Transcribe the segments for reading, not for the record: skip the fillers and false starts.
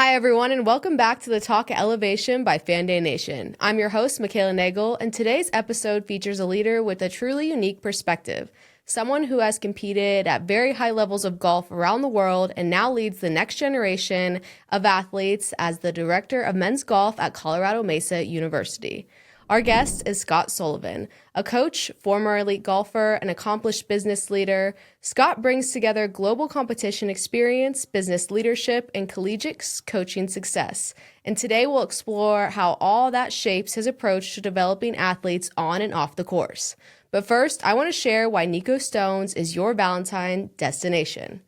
Hi, everyone, and welcome back to the Talk Elevation by Fan Day Nation. I'm your host, Mikayla Nagl, and today's episode features a leader with a truly unique perspective, someone who has competed at very high levels of golf around the world and now leads the next generation of athletes as the director of men's golf at Colorado Mesa University. Our guest is Scott Sullivan, a coach, former elite golfer, and accomplished business leader. Scott brings together global competition experience, business leadership, and collegiate coaching success. And today we'll explore how all that shapes his approach to developing athletes on and off the course. But first, I want to share why Niko Stones is your Valentine destination.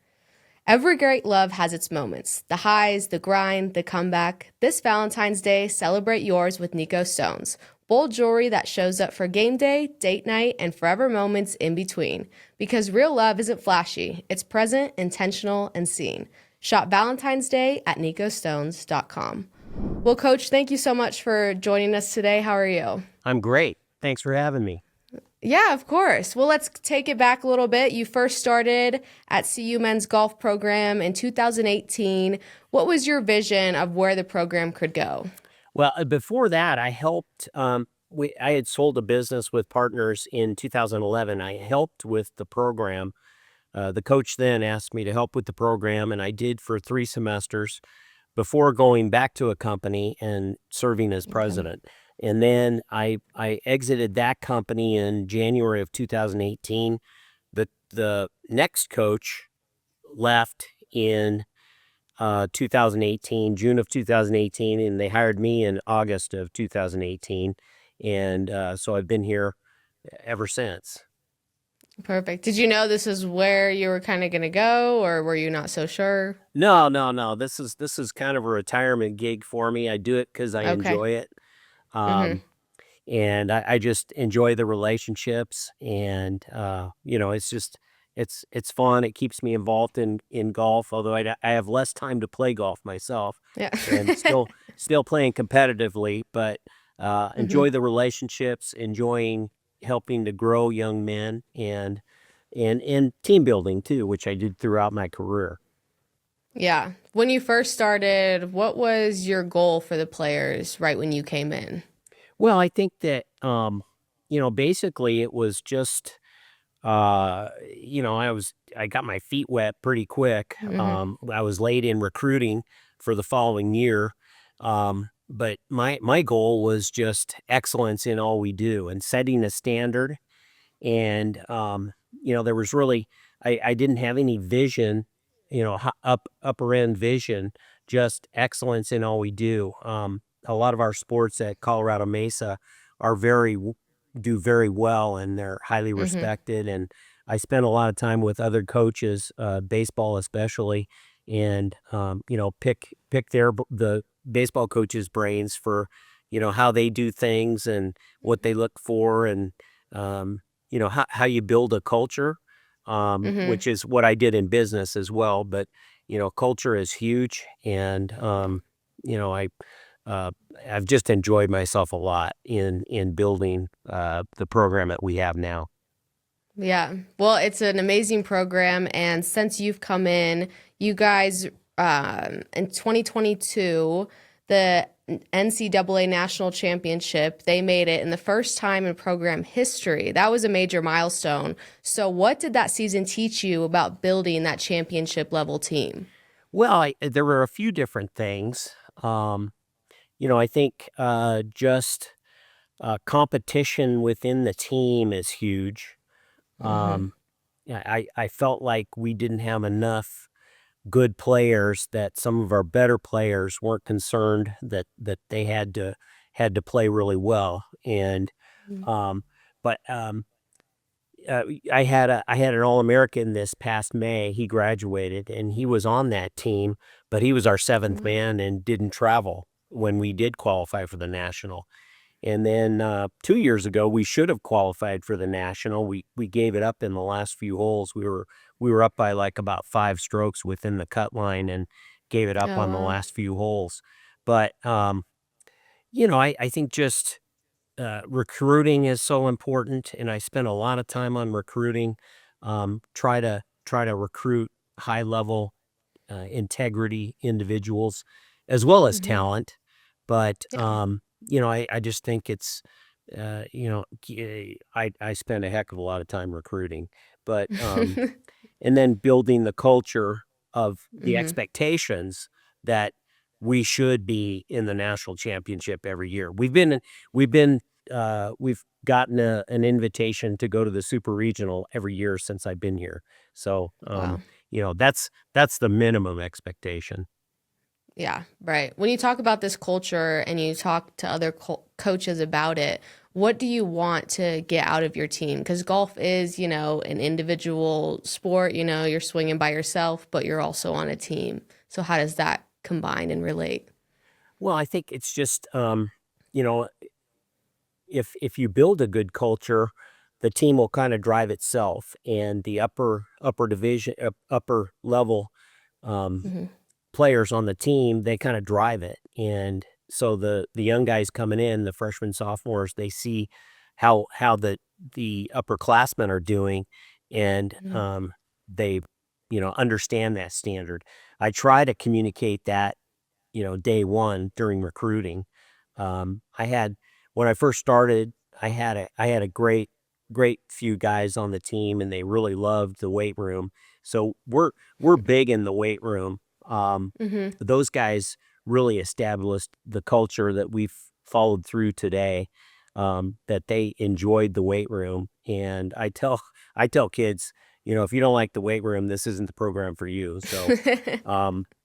Every great love has its moments, the highs, the grind, the comeback. This Valentine's Day, celebrate yours with Niko Stones. Bold jewelry that shows up for game day, date night, and forever moments in between. Because real love isn't flashy, it's present, intentional, and seen. Shop Valentine's Day at nikostones.com. Well, Coach, thank you so much for joining us today. How are you? I'm great. Thanks for having me. Yeah, of course. Well, let's take it back a little bit. You first started at CU Men's Golf Program in 2018. What was your vision of where the program could go? Well, before that, I helped. I had sold a business with partners in 2011. I helped with the program. The coach then asked me to help with the program, and I did for 3 semesters before going back to a company and serving as president. And then I exited that company in January of 2018. The next coach left in 2018, June of 2018, and they hired me in August of 2018. And so I've been here ever since. Perfect. Did you know this is where you were kind of going to go, or were you not so sure? No. This is kind of a retirement gig for me. I do it because I enjoy it. And I just enjoy the relationships, and it's fun. It keeps me involved in golf, although I have less time to play golf myself. Yeah. And still playing competitively, but enjoy the relationships, enjoying helping to grow young men, and team building too, which I did throughout my career. Yeah. When you first started, what was your goal for the players right when you came in? Well, I think that basically it was just I got my feet wet pretty quick. I was late in recruiting for the following year. But my goal was just excellence in all we do and setting a standard. And there was really I didn't have any vision, upper end vision, just excellence in all we do. A lot of our sports at Colorado Mesa are do very well, and they're highly respected. And I spent a lot of time with other coaches, baseball especially, and pick the baseball coaches' brains for how they do things and what they look for, and how you build a culture, which is what I did in business as well. But culture is huge, and I've just enjoyed myself a lot in building the program that we have now. Yeah. Well, it's an amazing program. And since you've come in, you guys, in 2022, the NCAA National Championship, they made it in the first time in program history. That was a major milestone. So what did that season teach you about building that championship level team? Well, there were a few different things. I think just competition within the team is huge. I felt like we didn't have enough good players, that some of our better players weren't concerned that they had to play really well. And but I had an All-American this past May. He graduated, and he was on that team, but he was our 7th man and didn't travel when we did qualify for the national. And then 2 years ago, we should have qualified for the national. We gave it up in the last few holes. We were up by like about 5 strokes within the cut line and gave it up on the last few holes. But I think just recruiting is so important, and I spent a lot of time on recruiting. Try to recruit high level integrity individuals, as well as Hmm. talent. But Yeah. I just think it's I spend a heck of a lot of time recruiting, but and then building the culture of the Hmm. expectations that we should be in the national championship every year. We've gotten an invitation to go to the super regional every year since I've been here. So, Wow. that's the minimum expectation. Yeah, right. When you talk about this culture and you talk to other coaches about it, what do you want to get out of your team? Because golf is, an individual sport. You're swinging by yourself, but you're also on a team. So how does that combine and relate? Well, I think it's just, you know, if you build a good culture, the team will kind of drive itself, and the upper division, upper level, um, Hmm. players on the team, they kind of drive it. And so the young guys coming in, the freshmen, sophomores, they see how the upperclassmen are doing, and Hmm. they understand that standard. I try to communicate that day one during recruiting. I had when I first started, I had a great few guys on the team, and they really loved the weight room. So we're big in the weight room. Hmm. Those guys really established the culture that we've followed through today. That they enjoyed the weight room, and I tell kids, if you don't like the weight room, this isn't the program for you. So,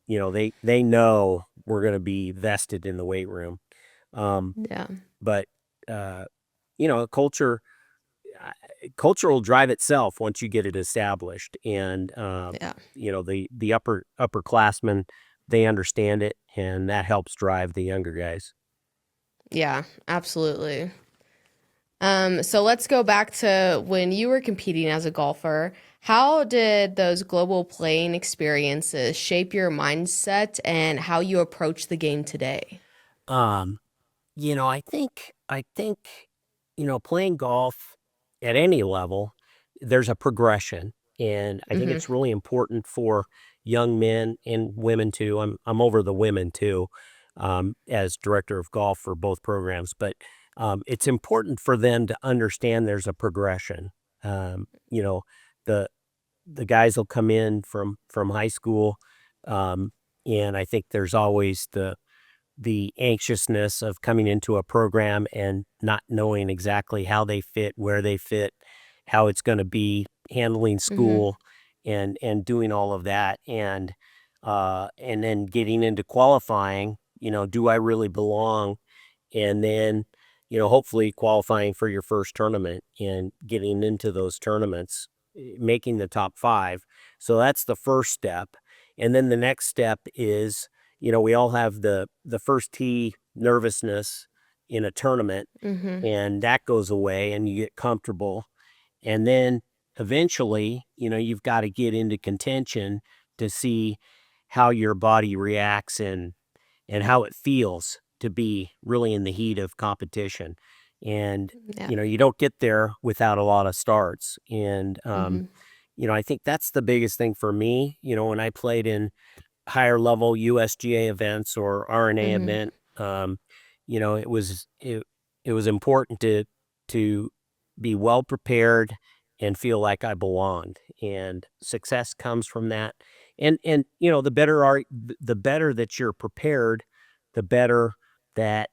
they know we're going to be vested in the weight room. Um, Yeah. but uh, culture culture will drive itself once you get it established, and Yeah. the upperclassmen, they understand it, and that helps drive the younger guys. Yeah, absolutely. So let's go back to when you were competing as a golfer. How did those global playing experiences shape your mindset and how you approach the game today? Um, I think playing golf at any level, there's a progression, and I think Mhm. it's really important for young men and women too. I'm over the women too, as director of golf for both programs, but it's important for them to understand there's a progression. Um, you know, the the guys will come in from high school, um, and I think there's always the anxiousness of coming into a program and not knowing exactly how they fit, where they fit, how it's going to be handling Mhm. school, and doing all of that, and then getting into qualifying. Do I really belong? And then hopefully qualifying for your first tournament and getting into those tournaments, making the top five. So that's the first step. And then the next step is, we all have the first tee nervousness in a tournament, Mhm. and that goes away, and you get comfortable. And then eventually, you've got to get into contention to see how your body reacts, and how it feels to be really in the heat of competition. And, Yeah. you don't get there without a lot of starts. And, Mhm. I think that's the biggest thing for me. When I played in higher level USGA events or RNA Mhm. event, it was important to be well prepared and feel like I belonged, and success comes from that. And the better that you're prepared, the better that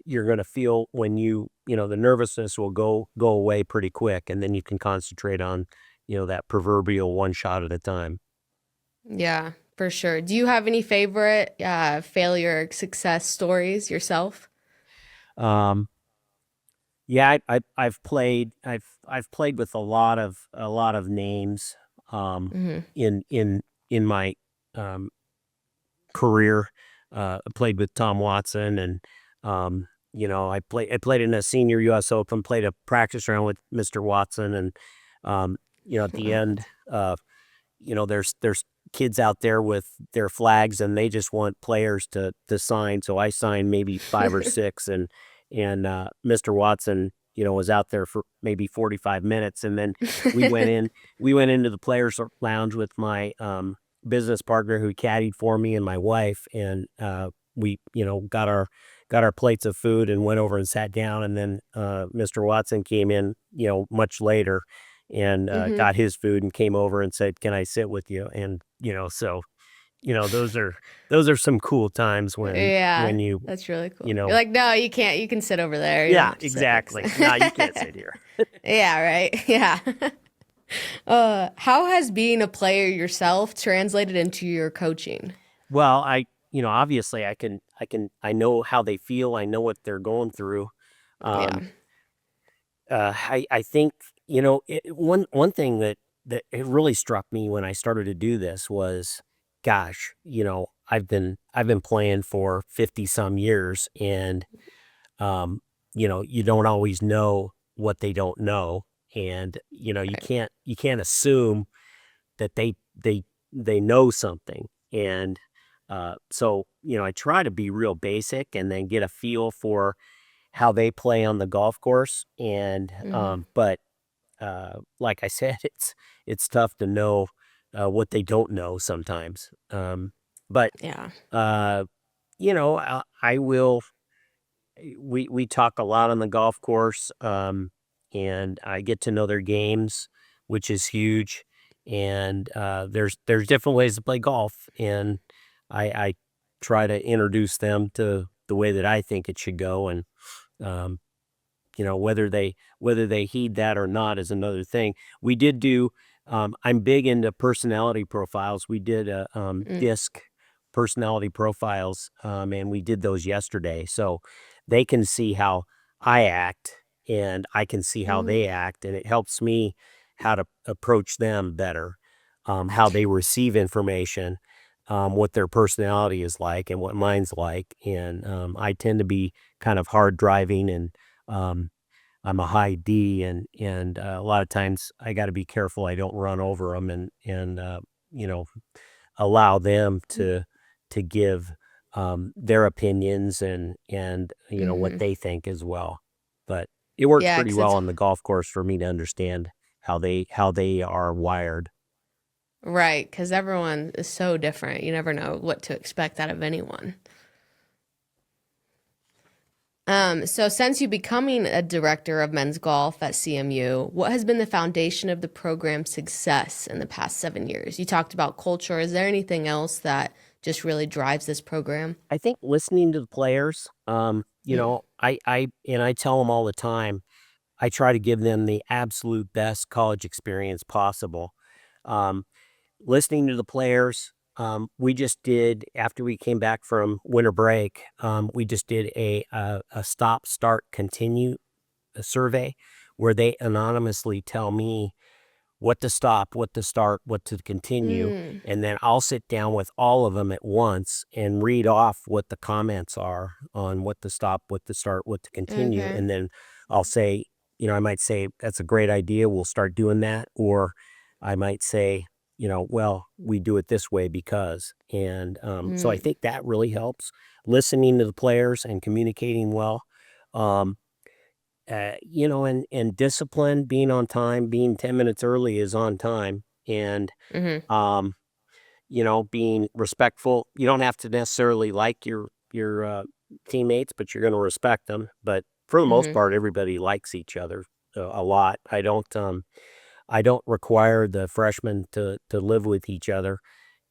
you're going to feel when the nervousness will go away pretty quick, and then you can concentrate on that proverbial one shot at a time. Yeah, for sure. Do you have any favorite failure or success stories yourself? Um, yeah, I've played with a lot of names, Mhm. in my um, career. I played with Tom Watson, and I played in a senior U.S. Open, played a practice round with Mr. Watson, and at the Wow, end, there's kids out there with their flags, and they just want players to sign. So I signed maybe five or six, and Mr. Watson, was out there for maybe 45 minutes, and then we went in we went into the players lounge with my business partner who caddied for me and my wife, and we got our plates of food and went over and sat down, and then Mr. Watson came in much later and Mm-hmm. got his food and came over and said, "Can I sit with you?" And so those are some cool times when Yeah, you that's really cool. you You're know like, no, you can't. You can sit over there. You don't yeah, have to sit next exactly. No, you can't to. sit here. Yeah, right. Yeah. How has being a player yourself translated into your coaching? Well, obviously I know how they feel. I know what they're going through. Yeah. Um, I think, one thing that it really struck me when I started to do this was, gosh, I've been playing for 50 some years, and you don't always know what they don't know, and Right. you can't assume that they know something. And so I try to be real basic and then get a feel for how they play on the golf course. And Mm-hmm. but like I said, it's tough to know what they don't know sometimes. But Yeah. uh, I will. We talk a lot on the golf course, and I get to know their games, which is huge. And there's different ways to play golf, and I try to introduce them to the way that I think it should go. And um, whether they heed that or not is another thing. We did do. I'm big into personality profiles. We did a Mm. disc personality profiles, and we did those yesterday, so they can see how I act, and I can see how Mm. they act, and it helps me how to approach them better, how they receive information, what their personality is like, and what mine's like. And I tend to be kind of hard driving, and um, I'm a high D, and a lot of times I got to be careful I don't run over them, and you know allow them to give their opinions and what Mm-hmm. they think as well. But it works Yeah, pretty because well it's on the golf course for me to understand how they are wired. right, because everyone is so different. You never know what to expect out of anyone. So since you becoming a director of men's golf at CMU, what has been the foundation of the program's success in the past 7 years? You talked about culture. Is there anything else that just really drives this program? I think listening to the players, Mm. I tell them all the time, I try to give them the absolute best college experience possible. Um, Listening to the players, we just did, after we came back from winter break, we just did a stop, start, continue survey where they anonymously tell me what to stop, what to start, what to continue, Mm. and then I'll sit down with all of them at once and read off what the comments are on what to stop, what to start, what to continue, Okay. and then I'll say, I might say, "That's a great idea, we'll start doing that," or I might say, "Well, we do it this way because," and so I Mm. think that really helps, listening to the players and communicating well. Um, and discipline, being on time, being 10 minutes early is on time, and, Mm-hmm. um, being respectful. You don't have to necessarily like your teammates, but you're going to respect them. But for the most Mm-hmm. part, everybody likes each other a lot. I don't require the freshmen to live with each other,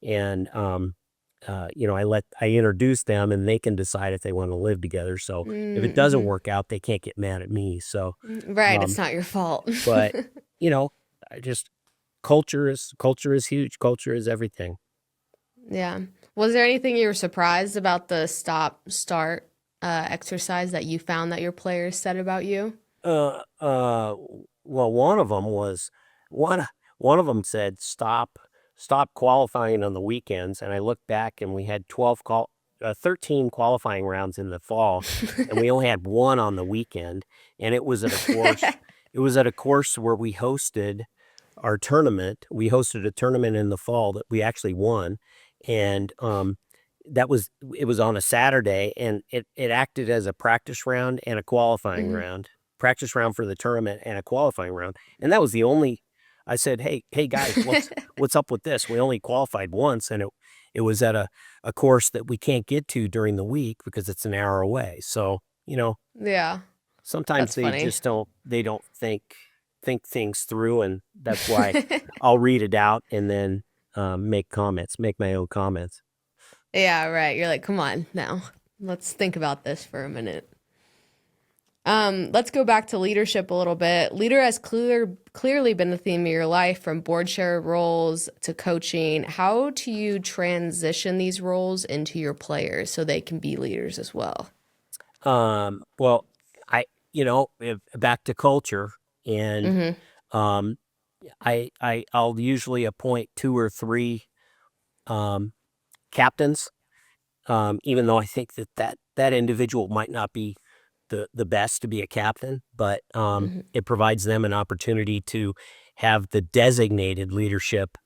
and I introduce them, and they can decide if they want to live together. So if it doesn't Mm-hmm. work out, they can't get mad at me. So, Right, it's um, not your fault. but you know, I just culture is huge. Culture is everything. Yeah. Was there anything you were surprised about the stop start exercise that you found that your players said about you? Uh, uh, well, one one of them said stop qualifying on the weekends, and I looked back and we had 13 qualifying rounds in the fall, and we only had one on the weekend, and it was at a course. It was at a course where we hosted our tournament. We hosted a tournament in the fall that we actually won, and it was on a Saturday, and it acted as a practice round and a qualifying Hmm. round. Practice round for the tournament and a qualifying round, and that was the only I said, hey guys, what's up with this? We only qualified once, and it was at a course that we can't get to during the week because it's an hour away. So, Yeah, sometimes that's they funny. just don't think things through, and that's why I'll read it out and then make my own comments. Yeah, right. You're like, come on now. Let's think about this for a minute. Let's go back to leadership a little bit. Leader has clearly been the theme of your life, from board chair roles to coaching. How do you transition these roles into your players so they can be leaders as well? Well, back to culture, and Mm-hmm. um, I'll usually appoint 2 or 3 um, captains, even though I think that individual might not be the best to be a captain, but Mm-hmm. it provides them an opportunity to have the designated leadership,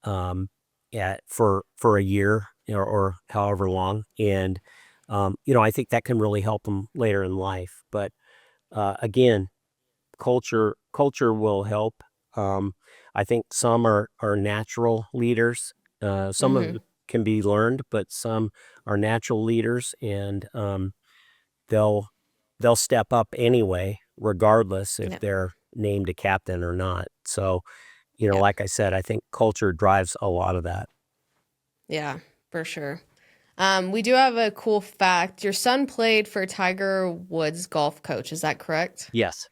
for a year, or however long, and I think that can really help them later in life. But again, culture will help. Um, I think some are natural leaders. Some of Mm-hmm. it can be learned, but some are natural leaders, and they'll they'll step up anyway, regardless if Yep. they're named a captain or not. So, Yep. like I said, I think culture drives a lot of that. Yeah, for sure. We do have a cool fact. Your son played for Tiger Woods golf coach. Is that correct? Yes.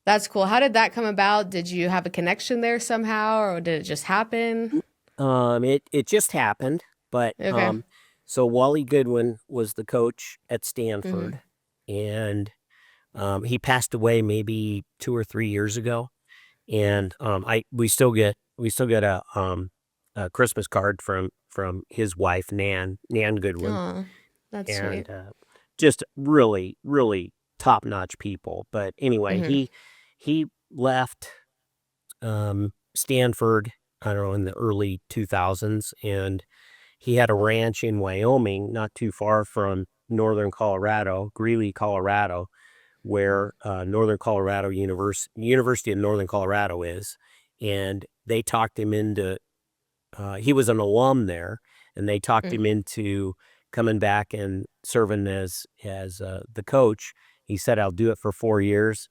That's cool. How did that come about? Did you have a connection there somehow, or did it just happen? It just happened, but Okay. so Wally Goodwin was the coach at Mm-hmm. Stanford, and he passed away maybe 2 or 3 years ago, and I we still get a Christmas card from his wife Nan Goodwin, Oh, that's and sweet. just really top notch people. But anyway, Mm-hmm. he left Stanford, I don't know, in the early 2000s, and he had a ranch in Wyoming, not too far from northern Colorado, Greeley, Colorado, where Northern Colorado University of Northern Colorado is, and they talked him into. He was an alum there, and they talked him Mm-hmm. into coming back and serving as the coach. He said, "I'll do it for 4 years,"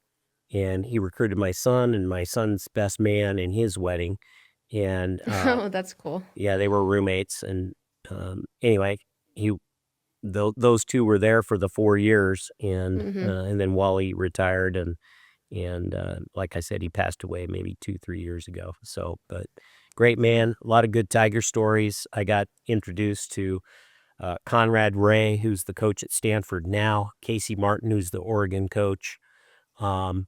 and he recruited my son and my son's best man in his wedding, and Oh, that's cool. yeah, they were roommates, and anyway, he those two were there for the 4 years, Mm-hmm. and then Wally retired, and like I said, he passed away maybe 2 3 years ago. So, but great Yeah. man, a lot of good Tiger stories. I got introduced to Conrad Ray, who's the coach at Stanford now, Casey Martin, who's the Oregon coach, um,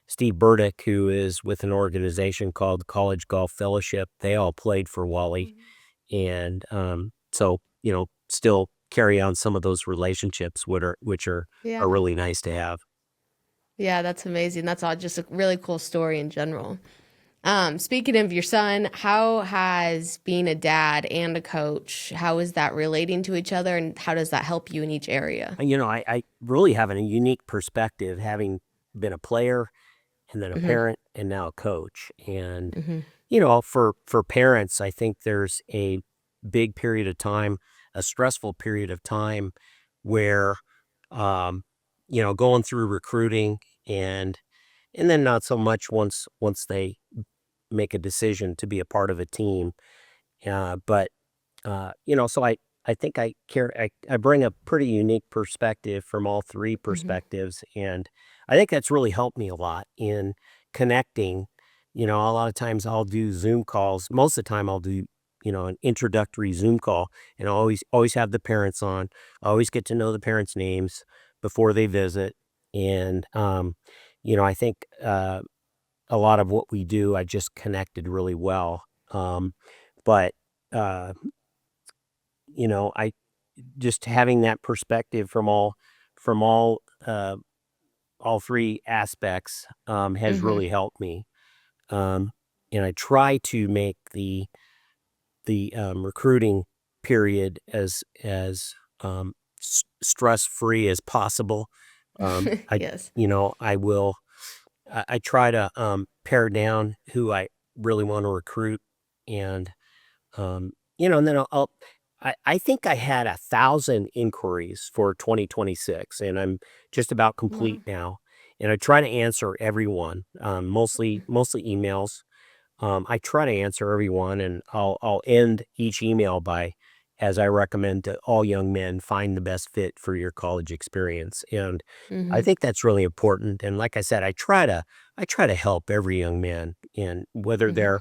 Steve Burdick, who is with an organization called College Golf Fellowship. They all played for Wally, and so still carry on some of those relationships, which are Yeah. really nice to have. Yeah, that's amazing. That's all just a really cool story in general. Speaking of your son, how has being a dad and a coach, how is that relating to each other, and how does that help you in each area? And, I really have a unique perspective, having been a player and then a Mm-hmm. parent and now a coach. And, Mm-hmm. for parents, I think there's a big period of time, a stressful period of time where, um, going through recruiting, and then not so much once they make a decision to be a part of a team. But so I think I bring a pretty unique perspective from all three Mm-hmm. perspectives, and I think that's really helped me a lot in connecting. A lot of times I'll do Zoom calls. Most of the time I'll do an introductory Zoom call, and I always have the parents on. I always get to know the parents' names before they visit, and I think a lot of what we do, I just connected really well. But uh, I just having that perspective from all three aspects has Mm-hmm. really helped me. Um, and I try to make the recruiting period as stress free as possible. I Yes. I will. I try to pare down who I really want to recruit. And, and then I think I had 1,000 inquiries for 2026, and I'm just about complete Wow. now. And I try to answer everyone, mostly emails. I try to answer everyone, and I'll end each email by, as I recommend to all young men, find the best fit for your college experience. And I Mm-hmm. think that's really important. And like I said, I try to help every young man, and Mm-hmm.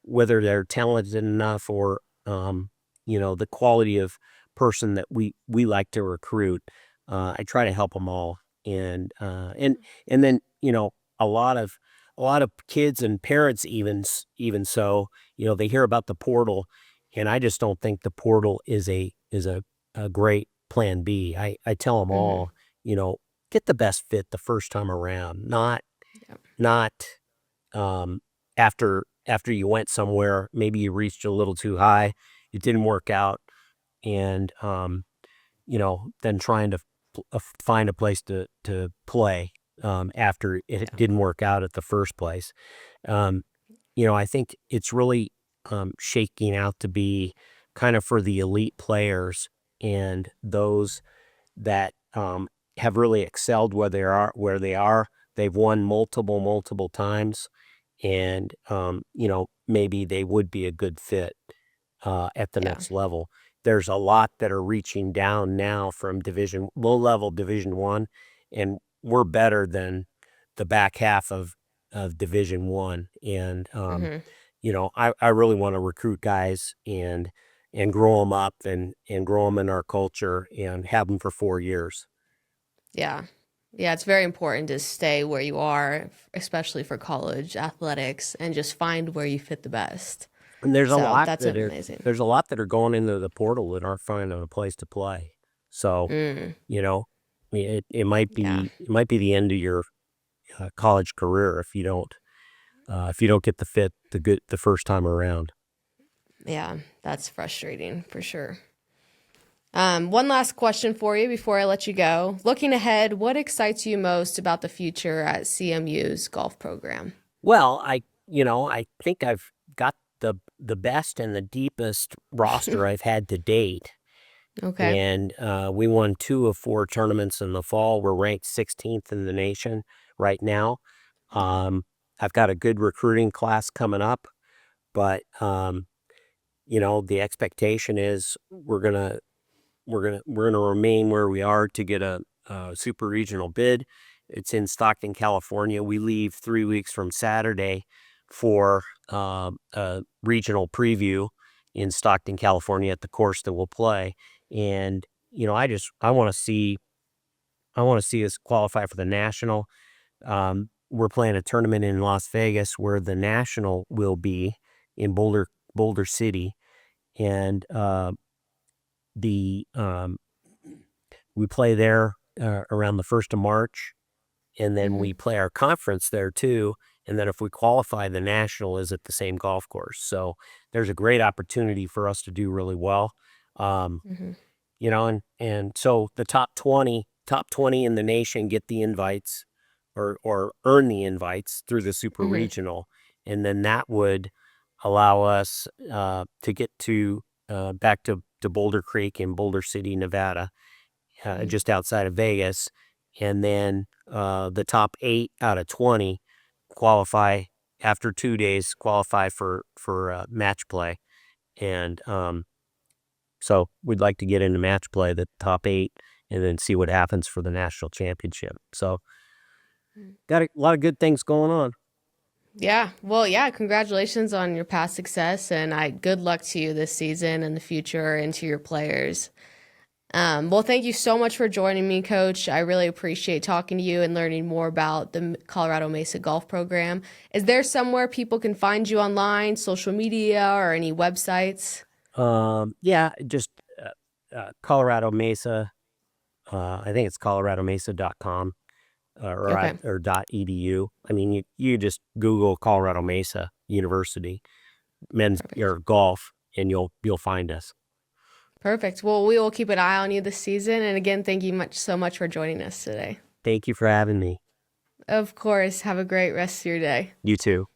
whether they're talented enough, or the quality of person that we like to recruit. I try to help them all. And then a lot of kids and parents, even so, they hear about the portal, and I just don't think the portal is a great plan B. I tell them Mm-hmm. all, you know, get the best fit the first time around, Yeah. not um, after you went somewhere, maybe you reached a little too high, it didn't work out, and then trying to find a place to play after it Yeah. didn't work out at the first place. Um, I think it's really shaking out to be kind of for the elite players, and those that have really excelled where they are. They've won multiple times, and maybe they would be a good fit at the Yeah. next level. There's a lot that are reaching down now from low level Division One, and we're better than the back half of Division One. And Mm-hmm. I really want to recruit guys and grow them up, and grow them in our culture, and have them for 4 years. Yeah. Yeah, it's very important to stay where you are, especially for college athletics, and just find where you fit the best. And there's a So lot that's that are amazing. there's a lot that are going into the portal that aren't finding a place to play. So, Mm, you know, it might yeah. be the end of your college career if you don't get the fit the first time around. Yeah, that's frustrating for sure. One last question for you before I let you go. Looking ahead, what excites you most about the future at CMU's golf program? Well, I think I've got the best and the deepest roster I've had to date. Okay. And we won 2 of 4 tournaments in the fall. We're ranked 16th in the nation right now. Um, I've got a good recruiting class coming up, but the expectation is we're gonna remain where we are to get a super regional bid. It's in Stockton, California. We leave 3 weeks from Saturday for a regional preview in Stockton, California, at the course that we'll play. And I want to see us qualify for the national. We're playing a tournament in Las Vegas where the national will be in Boulder City, and the we play there around the 1st of March, and then Mm-hmm. we play our conference there too. And then if we qualify, the national is at the same golf course. So there's a great opportunity for us to do really well. Um, Mm-hmm. and so the top 20 in the nation get the invites, or earn the invites through the super Mm-hmm. regional, and then that would allow us to get to back to Boulder Creek in Boulder City, Nevada, just outside of Vegas. And then the top 8 out of 20 qualify after 2 days, qualify for match play. And so we'd like to get into match play, the top 8, and then see what happens for the national championship. So got a lot of good things going on. Yeah. Well, yeah, congratulations on your past success, and good luck to you this season and the future, and to your players. Well, thank you so much for joining me, Coach. I really appreciate talking to you and learning more about the Colorado Mesa Golf Program. Is there somewhere people can find you online, social media, or any websites? Yeah, just Colorado Mesa. I think it's coloradomesa.com, Okay. or .edu. I mean, you just Google Colorado Mesa University men's Perfect. or golf, and you'll find us. Perfect. Well, we will keep an eye on you this season. And again, thank you so much for joining us today. Thank you for having me. Of course. Have a great rest of your day. You too.